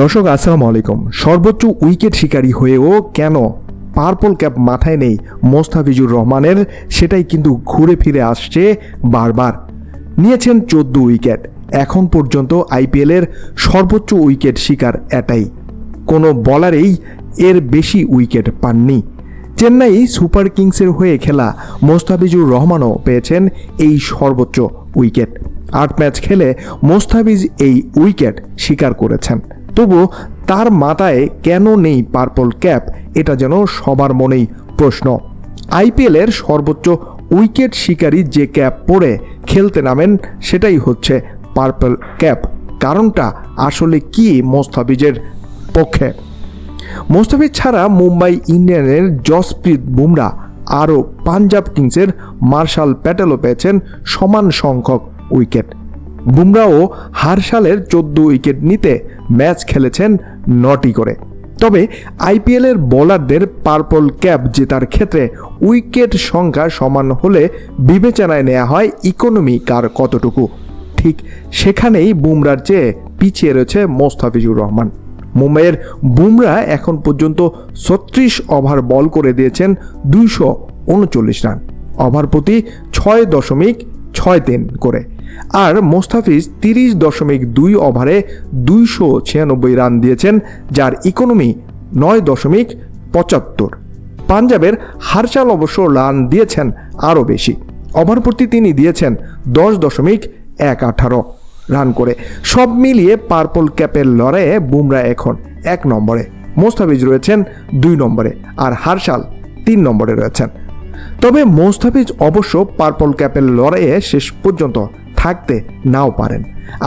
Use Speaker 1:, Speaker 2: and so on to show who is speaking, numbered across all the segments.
Speaker 1: দর্শক আসসালামু আলাইকুম। সর্বোচ্চ উইকেট শিকারী হয়েও কেন পার্পল ক্যাপ মাথায় নেই মোস্তাফিজুর রহমানের, সেটাই কিন্তু ঘুরে ফিরে আসছে বারবার। নিয়েছেন 14 উইকেট। এখন পর্যন্ত আইপিএলের সর্বোচ্চ উইকেট শিকার এটাই, কোনো বলারেই এর বেশি উইকেট পাননি। চেন্নাই সুপার কিংসের হয়ে খেলা মোস্তাফিজুর রহমানও পেয়েছেন এই সর্বোচ্চ উইকেট। 8 ম্যাচ খেলে মোস্তাফিজ এই উইকেট শিকার করেছেন। তবু তার মাথায় কেন নেই পার্পল ক্যাপ, এটা যেন সবার মনেই প্রশ্ন। আইপিএলের সর্বোচ্চ উইকেট শিকারী যে ক্যাপ পরে খেলতে নামেন সেটাই হচ্ছে পার্পল ক্যাপ। কারণটা আসলে কি মোস্তাফিজের পক্ষে? মোস্তাফিজ ছাড়া মুম্বাই ইন্ডিয়ানের জসপ্রীত বুমরা আরও পাঞ্জাব কিংসের মার্শাল প্যাটেলও পেয়েছেন সমান সংখ্যক উইকেট। বুমরাও হারশালের 14 উইকেট নিতে ম্যাচ খেলেছেন 9টি করে। তবে আইপিএলের বোলারদের পার্পল ক্যাপ জেতার ক্ষেত্রে উইকেট সংখ্যা সমান হলে বিবেচনায় নেওয়া হয় ইকোনমি কার কতটুকু। ঠিক সেখানেই বুমরার চেয়ে পিছিয়ে রয়েছে মোস্তাফিজুর রহমান। মুম্বাইয়ের বুমরা এখন পর্যন্ত 36 ওভার বল করে দিয়েছেন 239 রান, ওভার প্রতি 6.63 করে। আর মোস্তাফিজ 30.2 ওভারে 296 রান দিয়েছেন, যার ইকোনমি 9.75। পাঞ্জাবের হারশাল অবশ্য রান দিয়েছেন আরও বেশি, ওভার প্রতি তিনি দিয়েছেন 10.118 রান করে। সব মিলিয়ে পার্পল ক্যাপের লড়াইয়ে বুমরা এখন 1 নম্বরে, মোস্তাফিজ রয়েছেন 2 নম্বরে, আর হারশাল 3 নম্বরে রয়েছেন। তবে মোস্তাফিজ অবশ্য পার্পল ক্যাপের লড়াইয়ে শেষ পর্যন্ত থাকতে নাও পারেন।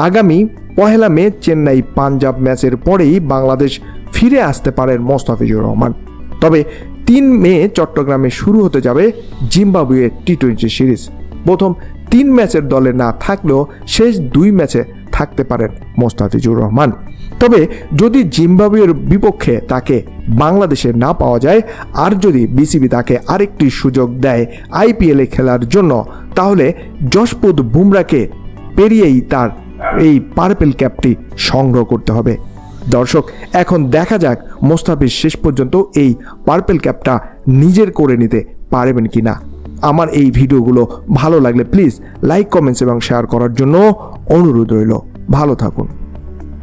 Speaker 1: আগামী 1 মে চেন্নাই পাঞ্জাব ম্যাচের পরেই বাংলাদেশ ফিরে আসতে পারেন মোস্তাফিজুর রহমান। তবে 3 মে চট্টগ্রামে শুরু হতে যাবে জিম্বাবুয়ে টি-20 সিরিজ। প্রথম 3 ম্যাচের দলে না থাকলেও শেষ 2 ম্যাচে থাকতে পারেন মোস্তাফিজুর রহমান। তবে যদি জিম্বাবুয়ের বিপক্ষে তাকে বাংলাদেশে না পাওয়া যায়, আর যদি বিসিবি তাকে আরেকটি সুযোগ দেয় আইপিএলে খেলার জন্য, তাহলে জসপ্রীত বুমরাকে পেরিয়েই তার এই পার্পল ক্যাপটি সংগ্রহ করতে হবে। দর্শক, এখন দেখা যাক মোস্তাফিজ শেষ পর্যন্ত এই পার্পল ক্যাপটা নিজের করে নিতে পারবেন কিনা। আমার এই ভিডিওগুলো ভালো লাগলে প্লিজ লাইক, কমেন্টস এবং শেয়ার করার জন্য অনুরোধ রইল। ভালো থাকুন।